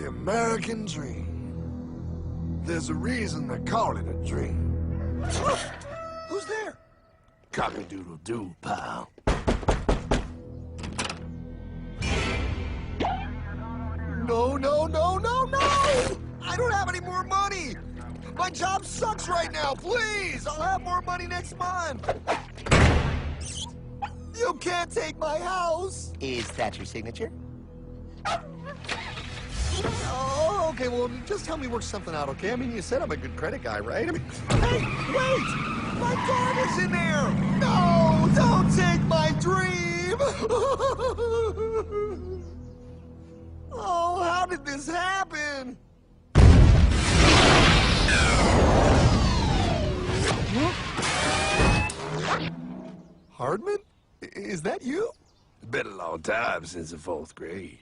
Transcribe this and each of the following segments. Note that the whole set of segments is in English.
The American dream. There's a reason they call it a dream. Who's there? Cock-a-doodle-doo, pal. No, no, no, no, no! I don't have any more money! My job sucks right now, please! I'll have more money next month! You can't take my house! Is that your signature? Oh, okay, well, just help me work something out, okay? I mean, you said I'm a good credit guy, right? I mean, hey, wait! My dog is in there! No, don't take my dream! Oh, how did this happen? Hardman? Is that you? It's been a long time since the 4th grade.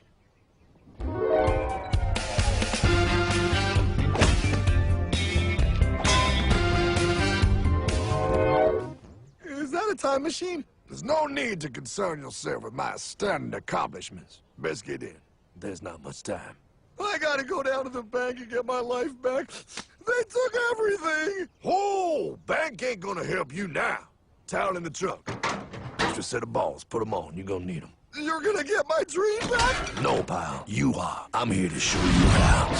Is that a time machine? There's no need to concern yourself with my stunning accomplishments. Best get in. There's not much time. I gotta go down to the bank and get my life back. They took everything. Oh, bank ain't gonna help you now. Towel in the trunk. Extra set of balls. Put them on. You're gonna need them. You're gonna get my dream back? No, pal. You are. I'm here to show you how.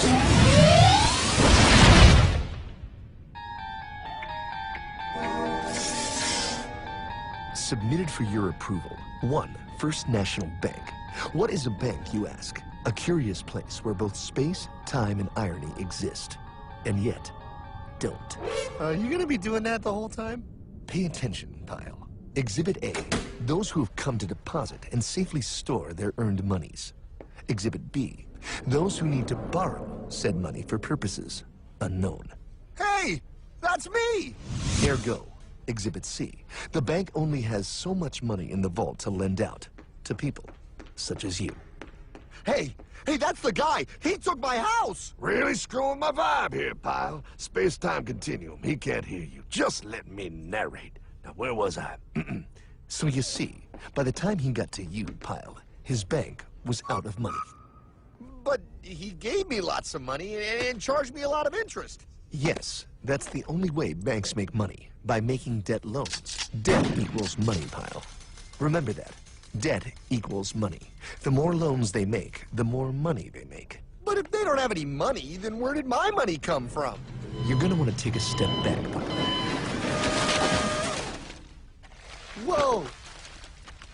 Submitted for your approval. 1. First National Bank. What is a bank, you ask? A curious place where both space, time, and irony exist. And yet, don't. You gonna be doing that the whole time? Pay attention, pile. Exhibit A. Those who have come to deposit and safely store their earned monies. Exhibit B. Those who need to borrow said money for purposes unknown. Hey! That's me! Ergo. Exhibit C. The bank only has so much money in the vault to lend out to people such as you. Hey, that's the guy! He took my house! Really screwing my vibe here, pal. Space-time continuum. He can't hear you. Just let me narrate. Now, where was I? So you see, by the time he got to you, pile, his bank was out of money. But he gave me lots of money and charged me a lot of interest. Yes, that's the only way banks make money, by making debt loans. Debt equals money, pile. Remember that. Debt equals money. The more loans they make, the more money they make. But if they don't have any money, then where did my money come from? You're gonna want to take a step back, pile. Whoa!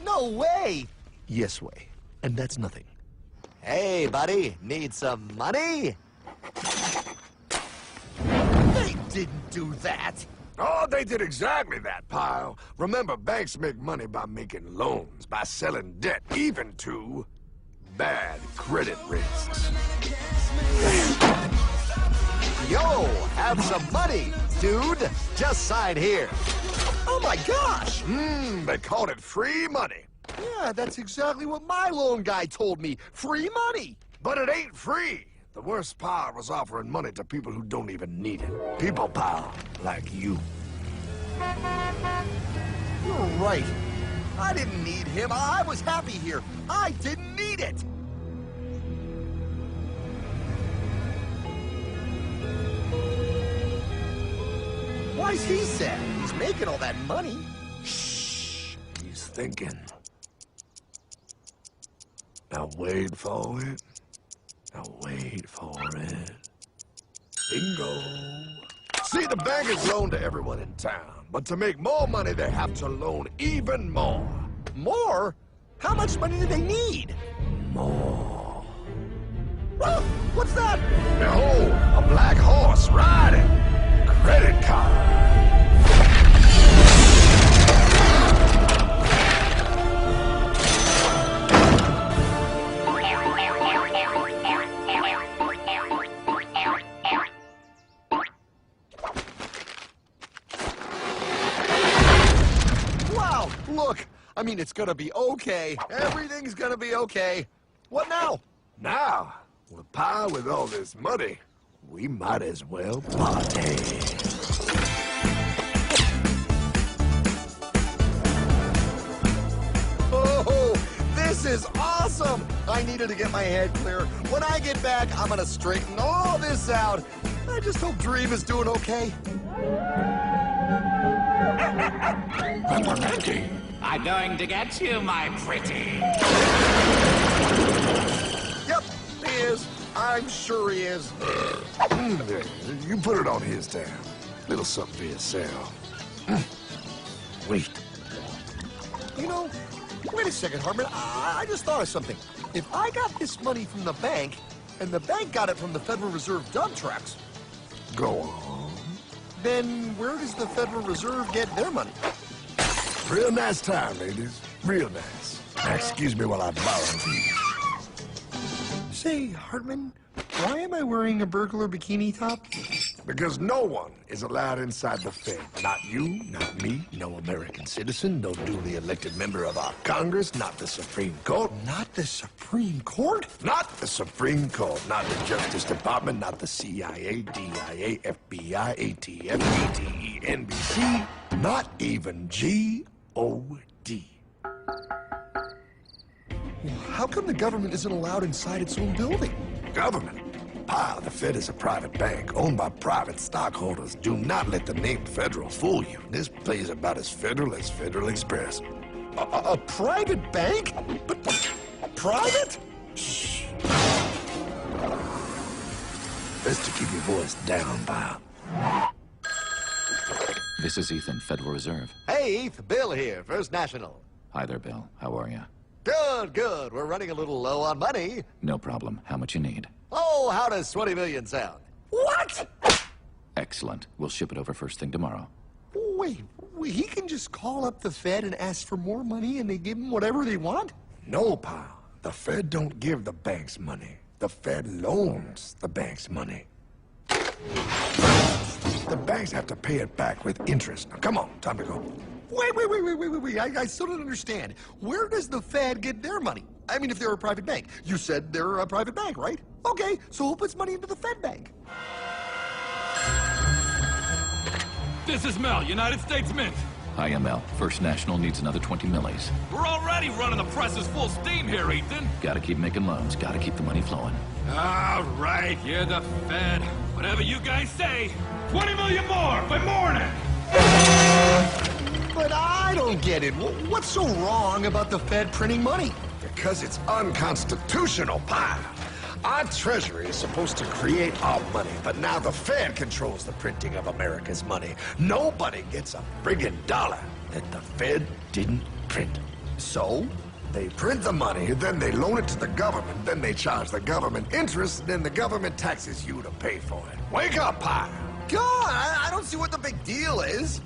No way! Yes way. And that's nothing. Hey, buddy, need some money? They didn't do that! Oh, they did exactly that, pal. Remember, banks make money by making loans, by selling debt, even to bad credit risks. Yo, have some money, dude. Just sign here. Oh my gosh! They called it free money. Yeah, that's exactly what my loan guy told me. Free money! But it ain't free. The worst part was offering money to people who don't even need it. People, pal, like you. You're right. I didn't need him. I was happy here. I didn't need it. Why's he sad? He's making all that money. Shh. He's thinking. Now wait for it. Now wait for it. Bingo. See, the bankers loan to everyone in town, but to make more money, they have to loan even more. More? How much money do they need? More. Oh, what's that? Behold, a black horse riding. Credit card. Look, I mean, it's gonna be okay. Everything's gonna be okay. What now? Now, with Pa with all this money, we might as well party. Oh, this is awesome! I needed to get my head clear. When I get back, I'm gonna straighten all this out. I just hope Dream is doing okay. I'm going to get you, my pretty. Yep, he is. I'm sure he is. There, you put it on his tab. Little something for yourself. Wait. You know, wait a second, Hartman. I just thought of something. If I got this money from the bank, and the bank got it from the Federal Reserve dump trucks, Go on. then where does the Federal Reserve get their money? Real nice time, ladies. Real nice. Now, excuse me while I borrow these. Say, Hartman, why am I wearing a burglar bikini top? Because no one is allowed inside the Fed. Not you, not me, no American citizen, no duly elected member of our Congress, not the Supreme Court. Not the Supreme Court? Not the Supreme Court, not the Justice Department, not the CIA, DIA, FBI, ATF, ATE, NBC, not even G.O.D. How come the government isn't allowed inside its own building? Government? The Fed is a private bank owned by private stockholders. Do not let the name Federal fool you. This place is about as federal as Federal Express. A private bank? But private? Shh. Best to keep your voice down, pal. This is Ethan, Federal Reserve. Hey, Eth, Bill here, First National. Hi there, Bill. How are you? Good, good. We're running a little low on money. No problem. How much you need? Oh, how does 20 million sound? What? Excellent. We'll ship it over first thing tomorrow. Wait, he can just call up the Fed and ask for more money and they give him whatever they want? No, pal. The Fed don't give the banks money. The Fed loans the banks money. The banks have to pay it back with interest. Now, come on, time to go. Wait. I still don't understand. Where does the Fed get their money? I mean, if they're a private bank. You said they're a private bank, right? Okay, so who puts money into the Fed bank? This is Mel, United States Mint. Hi, ML. First National needs another 20 millis. We're already running the presses full steam here, Ethan. Gotta keep making loans. Gotta keep the money flowing. All right, you're the Fed. Whatever you guys say. 20 million more by morning. But I don't get it. What's so wrong about the Fed printing money? Because it's unconstitutional, pal. Our Treasury is supposed to create our money, but now the Fed controls the printing of America's money. Nobody gets a friggin' dollar that the Fed didn't print. So? They print the money, then they loan it to the government, then they charge the government interest, then the government taxes you to pay for it. Wake up, pal! God, I don't see what the big deal is.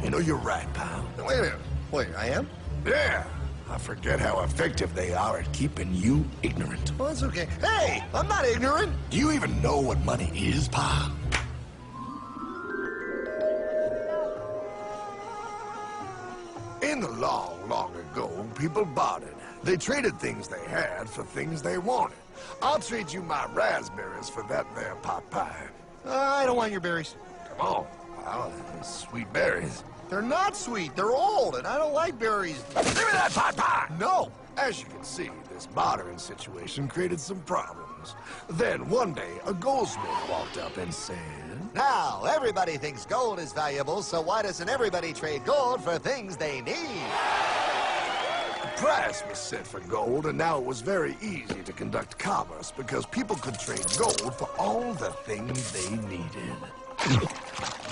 You know, you're right, pal. Wait a minute. Wait, I am? Yeah. I forget how effective they are at keeping you ignorant. Well, that's okay. Hey, I'm not ignorant. Do you even know what money is, pal? In the long, long ago, people bartered. They traded things they had for things they wanted. I'll trade you my raspberries for that there pot pie. I don't want your berries. Come on, pal. Sweet berries. They're not sweet. They're old, and I don't like berries. Give me that pot pie! No. As you can see, this bartering situation created some problems. Then one day, a goldsmith walked up and said, Now, everybody thinks gold is valuable, so why doesn't everybody trade gold for things they need? A price was set for gold, and now it was very easy to conduct commerce because people could trade gold for all the things they needed.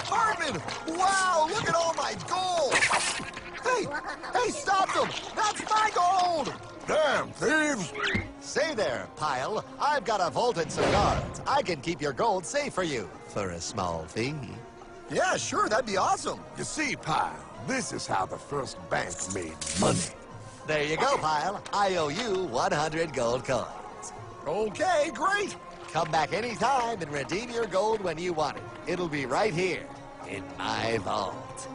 Hartman! Wow, look at all my gold! Hey, stop them! That's my gold! Damn thieves! Say there, Pile. I've got a vault and some guards. I can keep your gold safe for you for a small fee. Yeah, sure, that'd be awesome. You see, Pile, this is how the first bank made money. There you go, Pile. I owe you 100 gold coins. Okay, great. Come back anytime and redeem your gold when you want it. It'll be right here in my vault.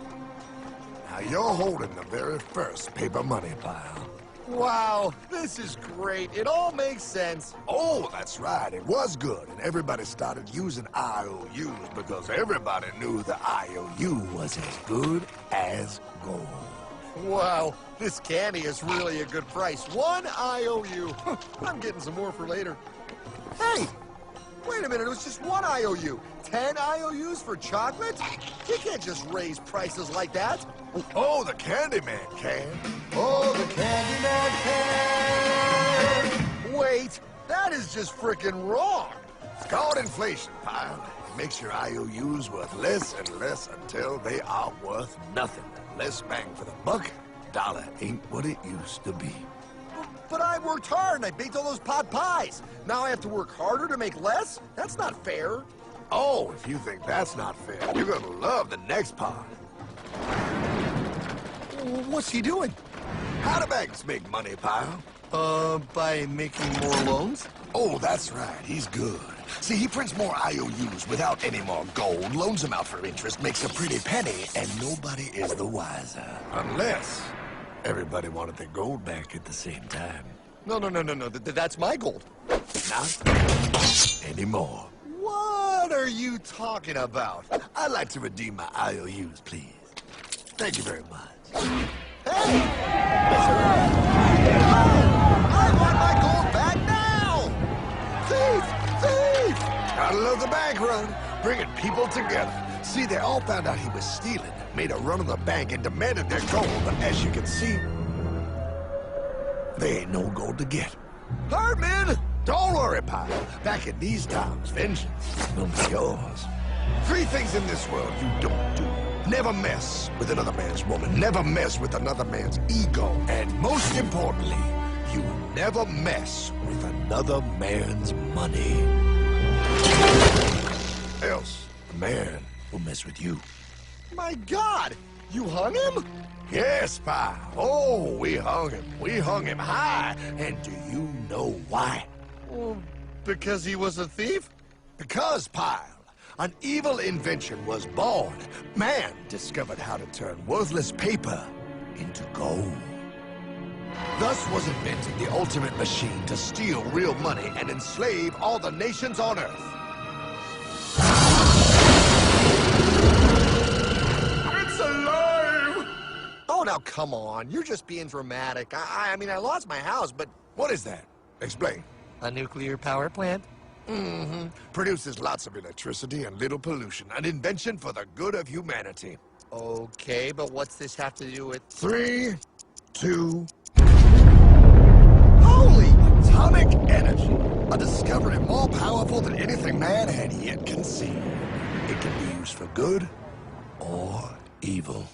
Now you're holding the very first paper money, Pile. Wow, this is great. It all makes sense. Oh, that's right. It was good, and everybody started using IOUs because everybody knew the IOU was as good as gold. Wow, this candy is really a good price. 1 IOU. I'm getting some more for later. Hey, wait a minute, it was just 1 IOU. 10 IOUs for chocolate? You can't just raise prices like that. Oh, the Candyman can. Oh, the Candyman can. Wait, that is just frickin' wrong. It's called inflation, pal. It makes your IOUs worth less and less until they are worth nothing. Less bang for the buck. Dollar ain't what it used to be. But I worked hard and I baked all those pot pies. Now I have to work harder to make less? That's not fair. Oh, if you think that's not fair, you're gonna love the next part. What's he doing? How do banks make money, pal? By making more loans? Oh, that's right. He's good. See, he prints more IOUs without any more gold, loans them out for interest, makes a pretty penny, and nobody is the wiser. Unless everybody wanted their gold back at the same time. No. That's my gold. Not anymore. What are you talking about? I'd like to redeem my IOUs, please. Thank you very much. Hey! I want my gold back now! Thief! Thief! Gotta love the bank run, bringing people together. See, they all found out he was stealing, made a run on the bank, and demanded their gold. But as you can see, there ain't no gold to get. Hardman! Don't worry, pal. Back in these times, vengeance will be yours. 3 things in this world you don't do. Never mess with another man's woman. Never mess with another man's ego. And most importantly, you never mess with another man's money. Else, the man will mess with you. My God! You hung him? Yes, pal. Oh, we hung him. We hung him high. And do you know why? Well, because he was a thief? Because, pal, an evil invention was born. Man discovered how to turn worthless paper into gold. Thus was invented the ultimate machine to steal real money and enslave all the nations on Earth. It's alive! Oh, now come on. You're just being dramatic. I mean, I lost my house, but... What is that? Explain. A nuclear power plant? Mm-hmm. Produces lots of electricity and little pollution. An invention for the good of humanity. Okay, but what's this have to do with... 3, 2... Holy! Atomic energy. A discovery more powerful than anything man had yet conceived. It can be used for good or evil.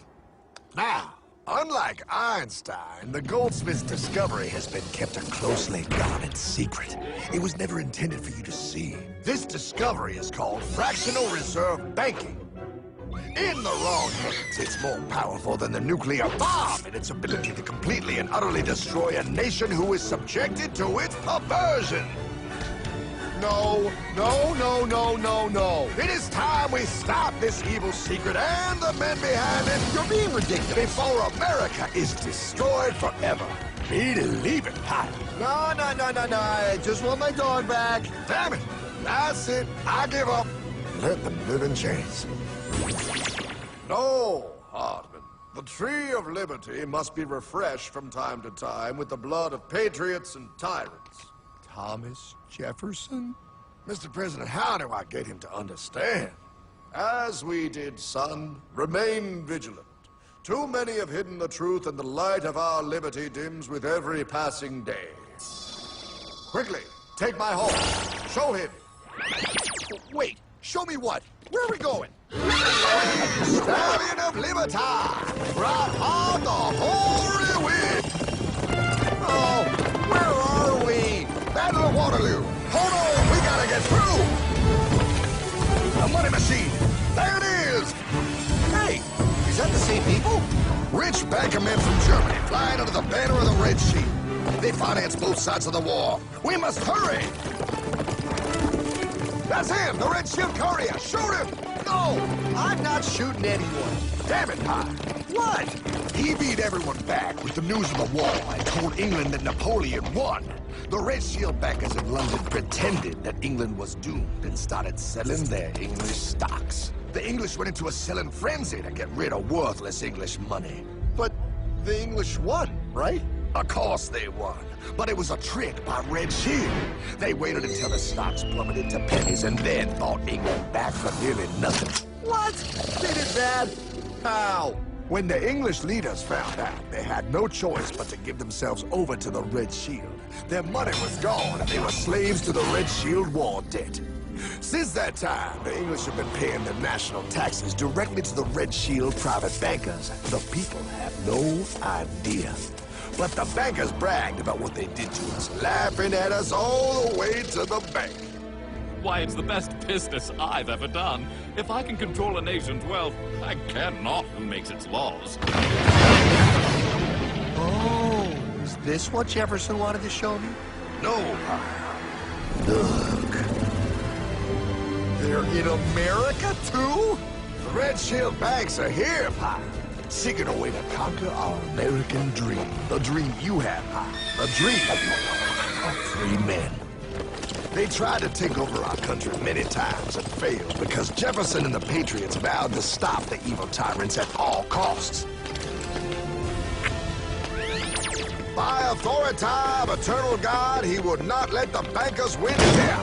Now, unlike Einstein, the goldsmith's discovery has been kept a closely guarded secret. It was never intended for you to see. This discovery is called fractional reserve banking. In the wrong hands, it's more powerful than the nuclear bomb in its ability to completely and utterly destroy a nation who is subjected to its perversion. No. It is time we stop this evil secret and the men behind it. You're being ridiculous. Before America is destroyed forever. Believe it, Pat. No. I just want my dog back. Damn it. That's it. I give up. Let them live in chains. No, Hardman. The tree of liberty must be refreshed from time to time with the blood of patriots and tyrants. Thomas Jefferson? Mr. President, how do I get him to understand? As we did, son, remain vigilant. Too many have hidden the truth, and the light of our liberty dims with every passing day. Quickly, take my horse. Show him. Wait, show me what? Where are we going? Stallion of Liberty! Brought on the hoary wind! Oh, where are we? Battle of Waterloo! Hold on, we gotta get through! A money machine! There it is! Hey, is that the same people? Rich bankermen from Germany flying under the banner of the Red Shield. They finance both sides of the war. We must hurry! That's him, the Red Shield courier! Shoot him! No, I'm not shooting anyone. Damn it, Pie! What? He beat everyone back with the news of the war and told England that Napoleon won. The Red Shield bankers in London pretended that England was doomed and started selling their English stocks. The English went into a selling frenzy to get rid of worthless English money. But The English won, right? Of course they won. But it was a trick by Red Shield. They waited until the stocks plummeted to pennies and then bought England back for nearly nothing. What? They did that? How? When the English leaders found out, they had no choice but to give themselves over to the Red Shield. Their money was gone, and they were slaves to the Red Shield war debt. Since that time, the English have been paying their national taxes directly to the Red Shield private bankers. The people have no idea. But the bankers bragged about what they did to us, laughing at us all the way to the bank. Why, it's the best business I've ever done. If I can control a nation's wealth, I care not who makes its laws. Oh, is this what Jefferson wanted to show me? No, look. They're in America, too? The Red Shield banks are here, Pop. Seeking a way to conquer our American dream. The dream you have, Pop. The dream of free men. They tried to take over our country many times and failed because Jefferson and the Patriots vowed to stop the evil tyrants at all costs. By authority of eternal God, he would not let the bankers win here.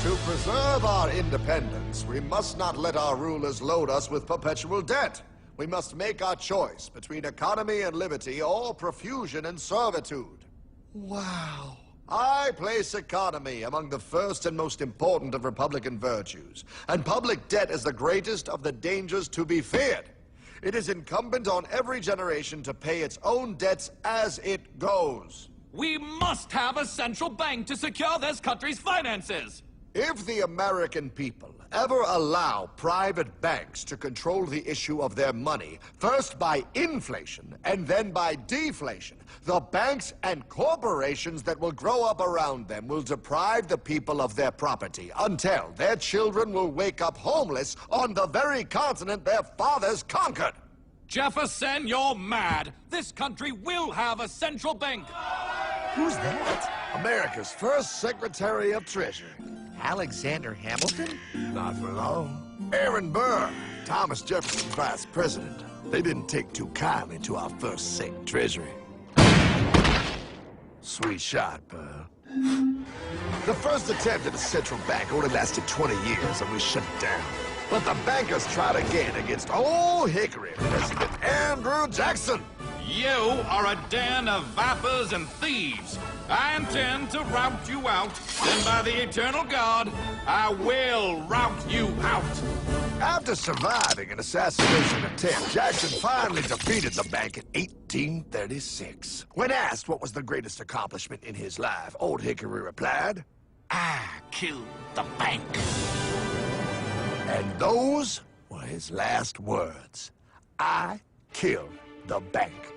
To preserve our independence, we must not let our rulers load us with perpetual debt. We must make our choice between economy and liberty or profusion and servitude. Wow. I place economy among the first and most important of Republican virtues, and public debt is the greatest of the dangers to be feared. It is incumbent on every generation to pay its own debts as it goes. We must have a central bank to secure this country's finances. If the American people ever allow private banks to control the issue of their money, first by inflation and then by deflation, the banks and corporations that will grow up around them will deprive the people of their property until their children will wake up homeless on the very continent their fathers conquered. Jefferson, you're mad. This country will have a central bank. Who's that? America's first Secretary of Treasury. Alexander Hamilton? Not for long. Aaron Burr, Thomas Jefferson's vice president. They didn't take too kindly to our first Sec Treasury. Sweet shot, Burr. The first attempt at a central bank only lasted 20 years and we shut it down. But the bankers tried again against Old Hickory, President Andrew Jackson. You are a den of vipers and thieves. I intend to rout you out, and by the eternal God, I will rout you out. After surviving an assassination attempt, Jackson finally defeated the bank in 1836. When asked what was the greatest accomplishment in his life, Old Hickory replied, I killed the bank. and those were his last words. I killed the bank.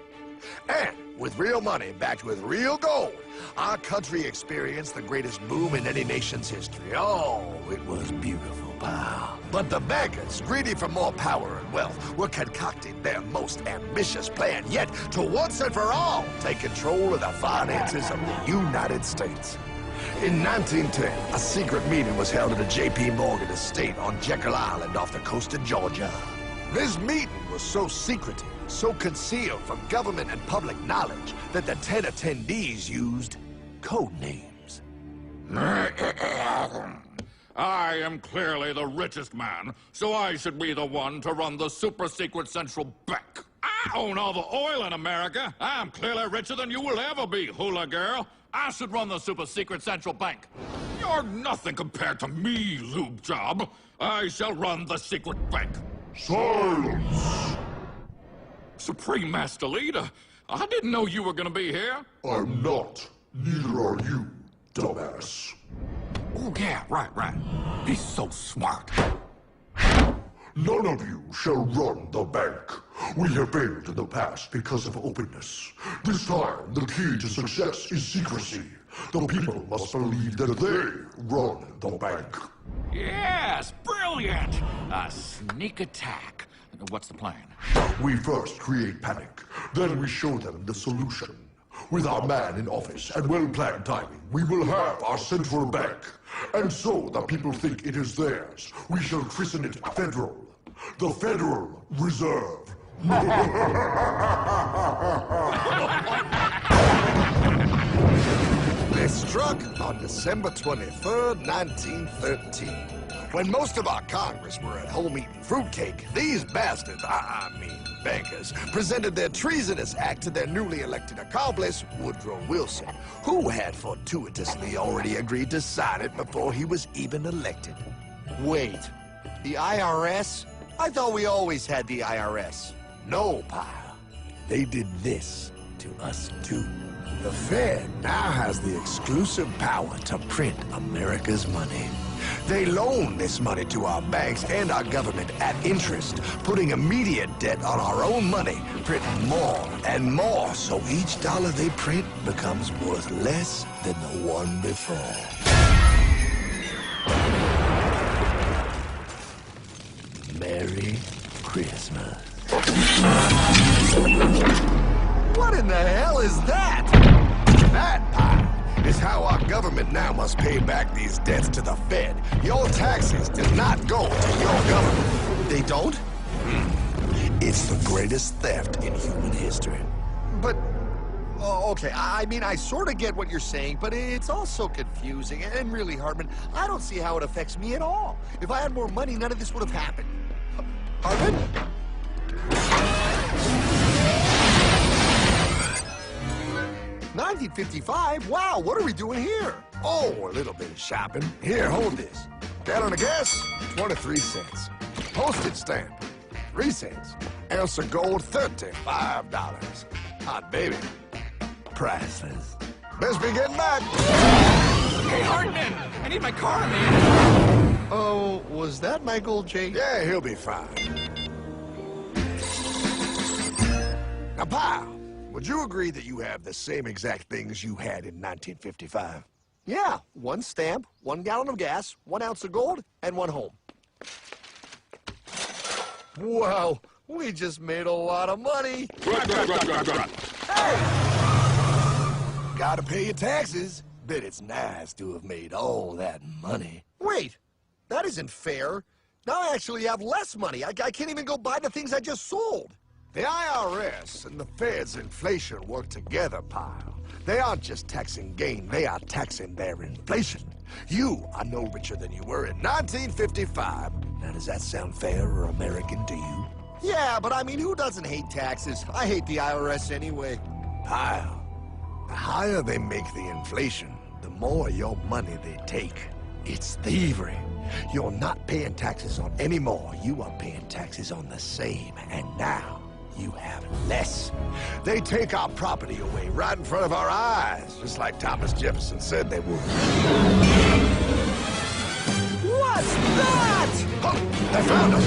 And with real money backed with real gold, our country experienced the greatest boom in any nation's history. Oh, it was beautiful, pal. But the bankers, greedy for more power and wealth, were concocting their most ambitious plan yet to once and for all take control of the finances of the United States. In 1910, a secret meeting was held at the J.P. Morgan estate on Jekyll Island off the coast of Georgia. This meeting was so secretive, so concealed from government and public knowledge that the 10 attendees used code names. I am clearly the richest man, so I should be the one to run the super-secret central bank. I own all the oil in America. I'm clearly richer than you will ever be, hula girl. I should run the super-secret central bank. You're nothing compared to me, lube job. I shall run the secret bank. Silence! Supreme Master Leader, I didn't know you were gonna be here. I'm not. Neither are you, dumbass. Oh, yeah, right. He's so smart. None of you shall run the bank. We have failed in the past because of openness. This time, the key to success is secrecy. The people must believe that they run the bank. Yes, brilliant! A sneak attack. What's the plan? We first create panic, then we show them the solution. With our man in office and well-planned timing, we will have our central bank. And so the people think it is theirs. We shall christen it Federal. The Federal Reserve. They struck on December 23rd, 1913. When most of our Congress were at home eating fruitcake, these bastards, I mean bankers, presented their treasonous act to their newly elected accomplice, Woodrow Wilson, who had fortuitously already agreed to sign it before he was even elected. Wait, the IRS? I thought we always had the IRS. No, pal. They did this to us, too. The Fed now has the exclusive power to print America's money. They loan this money to our banks and our government at interest, putting immediate debt on our own money, printing more and more, so each dollar they print becomes worth less than the one before. Merry Christmas. What in the hell is that? That, pal, is how our government now must pay back these debts to the Fed. Your taxes do not go to your government. They don't? It's the greatest theft in human history. But, oh, okay, I mean, I sort of get what you're saying, but it's also confusing. And really, Hartman, I don't see how it affects me at all. If I had more money, none of this would have happened. Hartman? 1955? Wow, what are we doing here? Oh, a little bit of shopping. Here, hold this. Gallon of gas, 23 cents. Postage stamp, 3 cents. Ounce of gold, $35. Hot baby, priceless. Best be getting back. Hey, Hartman! I need my car, man! Oh, was that my gold chain? Yeah, he'll be fine. Now, pal, would you agree that you have the same exact things you had in 1955? Yeah, 1 stamp, 1 gallon of gas, 1 ounce of gold, and 1 home. Wow, we just made a lot of money. Hey! Gotta pay your taxes. Bet it's nice to have made all that money. Wait, that isn't fair. Now I actually have less money. I can't even go buy the things I just sold. The IRS and the Fed's inflation work together, pal. They aren't just taxing gain, they are taxing their inflation. You are no richer than you were in 1955. Now, does that sound fair or American to you? Yeah, but I mean, who doesn't hate taxes? I hate the IRS anyway. Pal, the higher they make the inflation, the more your money they take. It's thievery. You're not paying taxes on any more. You are paying taxes on the same. And now, you have less. They take our property away right in front of our eyes, just like Thomas Jefferson said they would. What's that? Oh, they found us!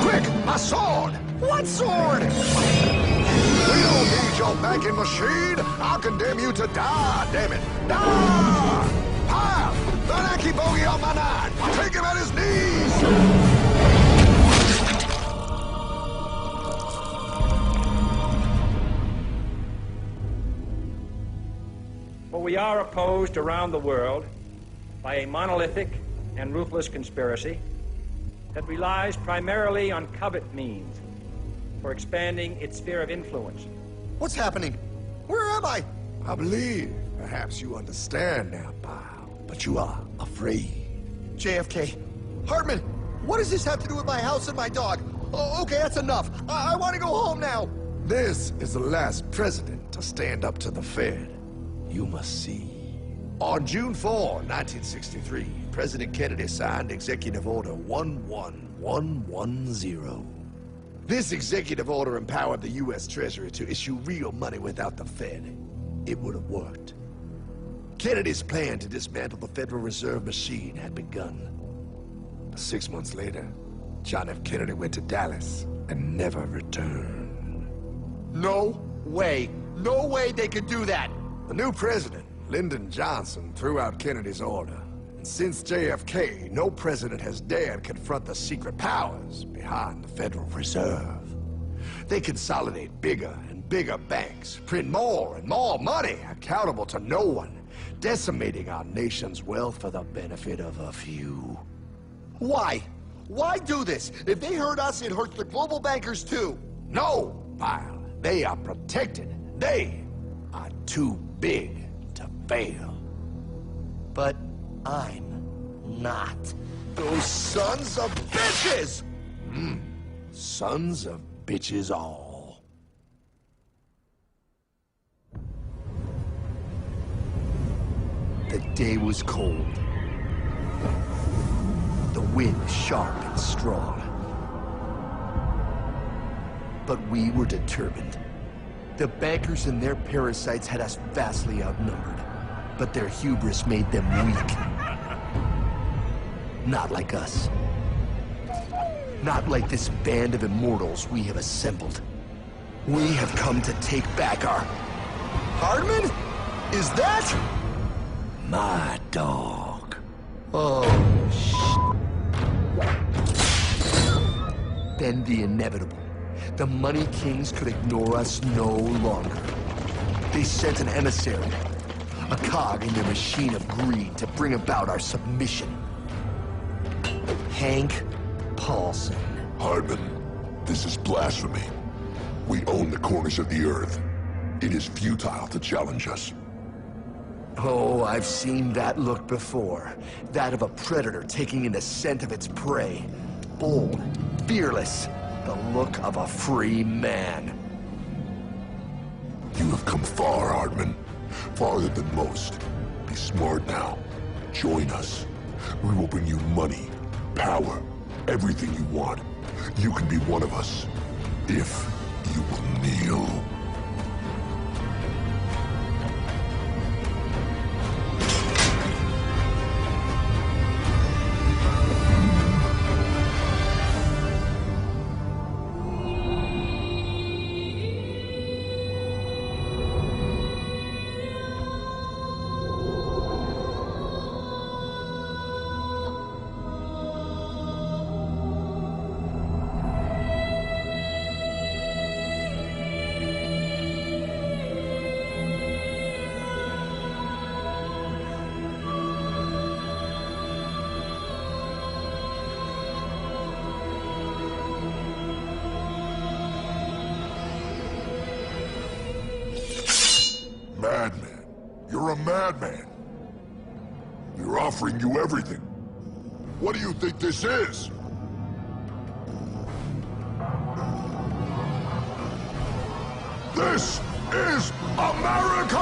Quick, my sword! What sword? We don't need your banking machine! I'll condemn you to die, damn it! Die! Pile! The Yankee bogey on my 9! Take him at his knees! For we are opposed around the world by a monolithic and ruthless conspiracy that relies primarily on covert means for expanding its sphere of influence. What's happening? Where am I? I believe perhaps you understand now, pal, but you are afraid. JFK. Hartman, what does this have to do with my house and my dog? Oh, okay, that's enough. I want to go home now. This is the last president to stand up to the Fed. You must see. On June 4, 1963, President Kennedy signed Executive Order 11110. This executive order empowered the U.S. Treasury to issue real money without the Fed. It would have worked. Kennedy's plan to dismantle the Federal Reserve machine had begun. 6 months later, John F. Kennedy went to Dallas and never returned. No way. No way they could do that. The new president, Lyndon Johnson, threw out Kennedy's order. And since JFK, no president has dared confront the secret powers behind the Federal Reserve. They consolidate bigger and bigger banks, print more and more money, accountable to no one, decimating our nation's wealth for the benefit of a few. Why? Why do this? If they hurt us, it hurts the global bankers too. No, pal. They are protected. They are too big to fail. But I'm not. Those sons of bitches! Sons of bitches all. The day was cold. The wind sharp and strong. But we were determined. The bankers and their parasites had us vastly outnumbered, but their hubris made them weak. Not like us. Not like this band of immortals we have assembled. We have come to take back our... Hardman? Is that? my dog. Oh, Then the inevitable. The Money Kings could ignore us no longer. They sent an emissary, a cog in their machine of greed to bring about our submission. Hank Paulson. Hardman, this is blasphemy. We own the corners of the earth. It is futile to challenge us. Oh, I've seen that look before. That of a predator taking in the scent of its prey. Bold, fearless, the look of a free man. You have come far, Hardman. Farther than most. Be smart now. Join us. We will bring you money, power, everything you want. You can be one of us, if you will kneel. Madman. You're a madman. We're offering you everything. What do you think this is? This is America!